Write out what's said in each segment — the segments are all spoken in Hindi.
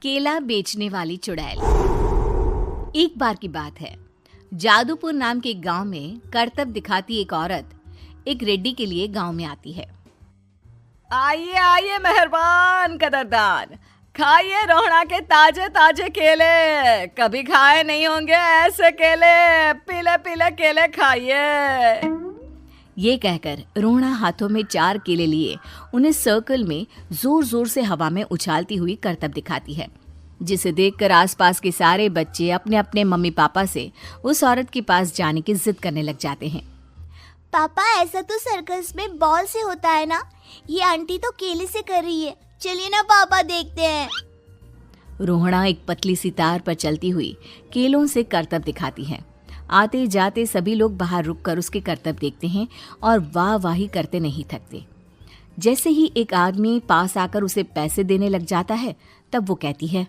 केला बेचने वाली चुड़ैल। एक बार की बात है, जादूपुर नाम के एक गांव में करतब दिखाती एक औरत एक रेड्डी के लिए गांव में आती है। आइए आइए मेहरबान कदरदान, खाइए रोहड़ा के ताजे ताजे केले। कभी खाए नहीं होंगे ऐसे केले, पीले पीले केले खाइए। ये कहकर रोहड़ा हाथों में 4 केले लिए उन्हें सर्कल में जोर जोर से हवा में उछालती हुई करतब दिखाती है, जिसे देखकर आसपास के सारे बच्चे अपने अपने मम्मी पापा से उस औरत के पास जाने की जिद करने लग जाते हैं। पापा, ऐसा तो सर्कस में बॉल से होता है ना, ये आंटी तो केले से कर रही है। चलिए ना पापा, देखते हैं। रोहड़ा एक पतली सी तार पर चलती हुई केलों से करतब दिखाती है। आते जाते सभी लोग बाहर रुककर उसके करतब देखते हैं और वाह वाही करते नहीं थकते। जैसे ही एक आदमी पास आकर उसे पैसे देने लग जाता है, तब वो कहती है,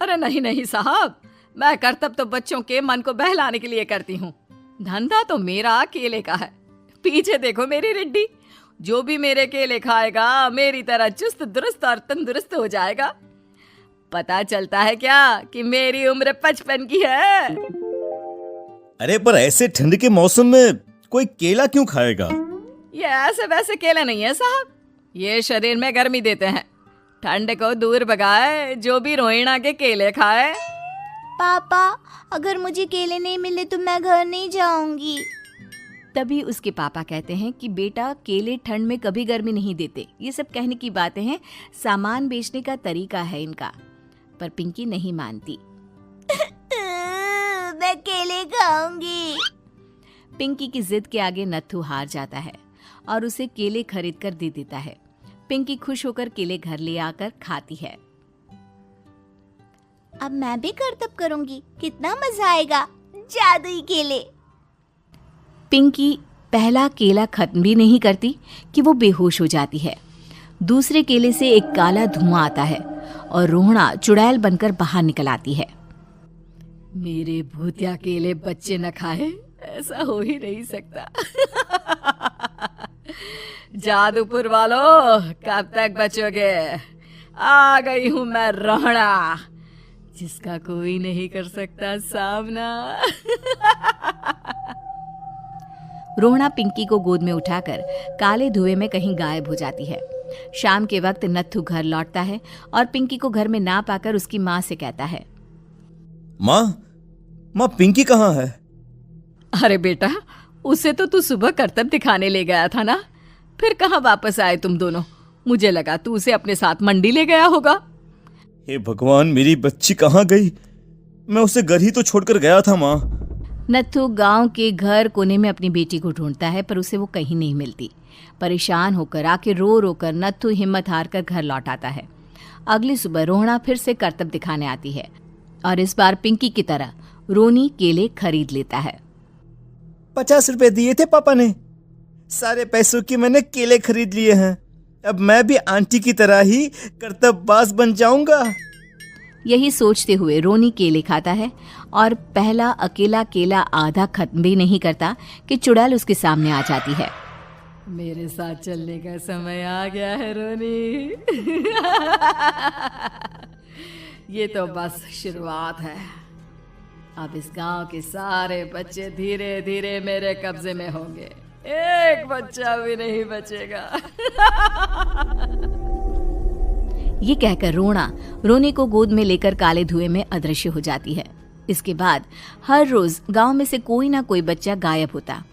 अरे नहीं नहीं साहब, मैं करतब तो बच्चों के मन को बहलाने के लिए करती हूँ। धंधा तो मेरा केले का है। पीछे देखो मेरी रिड्डी, जो भी मेरे केले खाएगा मेरी तरह चुस्त दुरुस्त और तंदुरुस्त हो जाएगा। पता चलता है क्या कि मेरी उम्र 55 की है। अरे पर ऐसे ठंड के मौसम में कोई केला क्यों खाएगा? ये ऐसे वैसे केले नहीं है साहब, ये शरीर में गर्मी देते हैं। ठंड को दूर भगाए जो भी रोहिणा के केले खाए। पापा, अगर मुझे केले नहीं मिले तो मैं घर नहीं जाऊंगी। तभी उसके पापा कहते हैं कि बेटा, केले ठंड में कभी गर्मी नहीं देते। ये सब कहने की बातें हैं, सामान बेचने का तरीका है इनका। पर पिंकी नहीं मानती। मैं केले खाऊंगी। पिंकी की जिद के आगे नत्थू हार जाता है और उसे केले खरीद कर दे देता है। पिंकी खुश होकर केले घर ले आकर खाती है। अब मैं भी करतब करूंगी, कितना मजा आएगा। जादुई केले। पिंकी पहला केला खत्म भी नहीं करती कि वो बेहोश हो जाती है। दूसरे केले से एक काला धुआं आता है और रोहड़ा चुड़ैल बनकर बाहर निकल आती है। मेरे भूतिया केले बच्चे न खाए, ऐसा हो ही नहीं सकता। जादूपुर वालों, कब तक बचोगे? आ गई हूं मैं रोहड़ा, जिसका कोई नहीं कर सकता सामना। रोहड़ा पिंकी को गोद में उठाकर काले धुएं में कहीं गायब हो जाती है। शाम के वक्त नत्थू घर लौटता है और पिंकी को घर में ना पाकर उसकी माँ से कहता है, माँ पिंकी कहाँ है? अरे बेटा, उसे तो तू सुबह करतब दिखाने ले गया था ना, फिर कहाँ वापस आए तुम दोनों? मुझे लगा तू उसे अपने साथ मंडी ले गया होगा। हे भगवान, मेरी बच्ची कहाँ गई? मैं उसे घर ही तो छोड़कर गया था माँ। नत्थू गांव के घर कोने में अपनी बेटी को ढूंढता है, पर उसे वो कहीं नहीं मिलती। परेशान होकर आखिर रो रो कर नत्थू हिम्मत हार कर घर लौट आता है। अगली सुबह रोहड़ा फिर से करतब दिखाने आती है और इस बार पिंकी की तरह रोनी केले खरीद लेता है। 50 रुपए दिए थे पापा ने, सारे पैसों की मैंने केले खरीद लिए हैं। अब मैं भी आंटी की तरह ही करतबबाज बन जाऊंगा। यही सोचते हुए रोनी केले खाता है और पहला अकेला केला आधा खत्म भी नहीं करता कि चुड़ैल उसके सामने आ जाती है। मेरे साथ चलने का समय आ गया है रोनी। ये तो बस शुरुआत है। अब इस गांव के सारे बच्चे धीरे धीरे मेरे कब्जे में होंगे, एक बच्चा भी नहीं बचेगा। ये कहकर रोना रोनी को गोद में लेकर काले धुएं में अदृश्य हो जाती है। इसके बाद हर रोज गांव में से कोई ना कोई बच्चा गायब होता,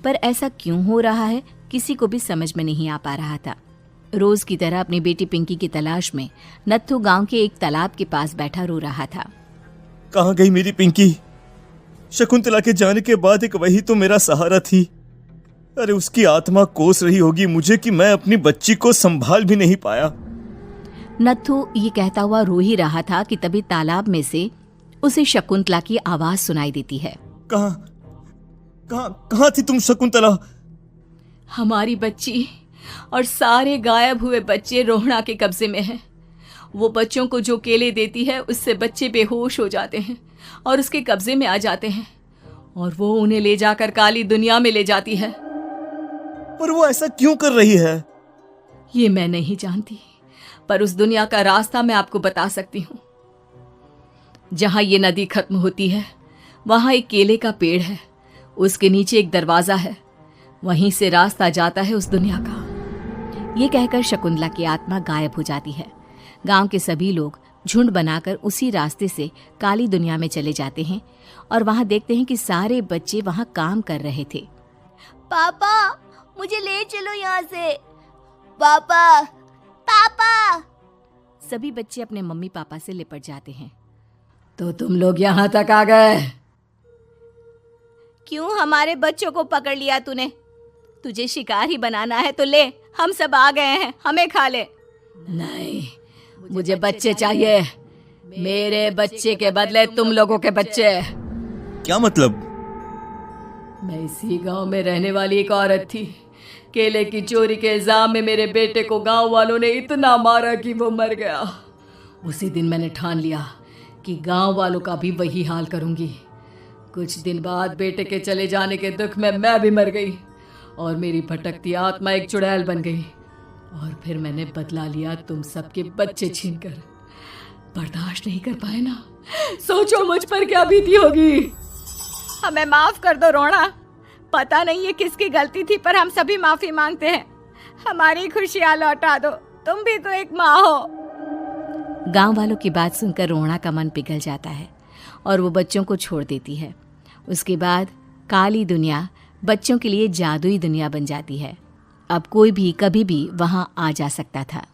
पर ऐसा क्यों हो रहा है किसी को भी समझ में नहीं आ पा रहा था। रोज की तरह अपनी बेटी पिंकी की तलाश में नत्थू गांव के एक तालाब के पास बैठा रो रहा था। कहाँ गई मेरी पिंकी? शकुंतला के जाने के बाद एक वही तो मेरा सहारा थी। अरे उसकी आत्मा कोस रही होगी मुझे कि मैं अपनी बच्ची को संभाल भी नहीं पाया। नत्थू ये कहता हुआ रो ही रहा था कि तभी तालाब में से उसे शकुंतला की आवाज सुनाई देती है। कहाँ थी तुम शकुंतला? हमारी बच्ची और सारे गायब हुए बच्चे रोहड़ा के कब्जे में हैं। वो बच्चों को जो केले देती है उससे बच्चे बेहोश हो जाते हैं और उसके कब्जे में आ जाते हैं और वो उन्हें ले जाकर काली दुनिया में ले जाती है। पर वो ऐसा क्यों कर रही है? ये मैं नहीं जानती, पर उस दुनिया का रास्ता मैं आपको बता सकती हूँ। जहां ये नदी खत्म होती है वहां एक केले का पेड़ है, उसके नीचे एक दरवाजा है, वहीं से रास्ता जाता है उस दुनिया का। ये कहकर शकुंतला की आत्मा गायब हो जाती है। गांव के सभी लोग झुंड बनाकर उसी रास्ते से काली दुनिया में चले जाते हैं और वहां देखते हैं कि सारे बच्चे वहां काम कर रहे थे। पापा मुझे ले चलो यहाँ से। पापा पापा। सभी बच्चे अपने मम्मी पापा से लिपट जाते हैं। तो तुम लोग यहाँ तक आ गए? क्यों हमारे बच्चों को पकड़ लिया तूने? तुझे शिकार ही बनाना है तो ले, हम सब आ गए हैं, हमें खा ले। नहीं, मुझे बच्चे चाहिए। मेरे बच्चे के बदले तुम लोगों के बच्चे। क्या मतलब? मैं इसी गांव में रहने वाली एक औरत थी। केले की चोरी के इल्जाम में मेरे बेटे को गांव वालों ने इतना मारा कि वो मर गया। उसी दिन मैंने ठान लिया कि गांव वालों का भी वही हाल करूंगी। कुछ दिन बाद बेटे के चले जाने के दुख में मैं भी मर गई और मेरी भटकती आत्मा एक चुड़ैल बन गई। और फिर मैंने बदला लिया तुम सबके बच्चे छीनकर। बर्दाश्त नहीं कर पाए ना? सोचो मुझ पर क्या बीती होगी। हमें माफ कर दो रोना। पता नहीं ये किसकी गलती थी, पर हम सभी माफी मांगते हैं। हमारी खुशियां लौटा दो, तुम भी तो एक माँ हो। गांव वालों की बात सुनकर रोना का मन पिघल जाता है और वो बच्चों को छोड़ देती है। उसके बाद काली दुनिया बच्चों के लिए जादुई दुनिया बन जाती है। अब कोई भी कभी भी वहां आ जा सकता था।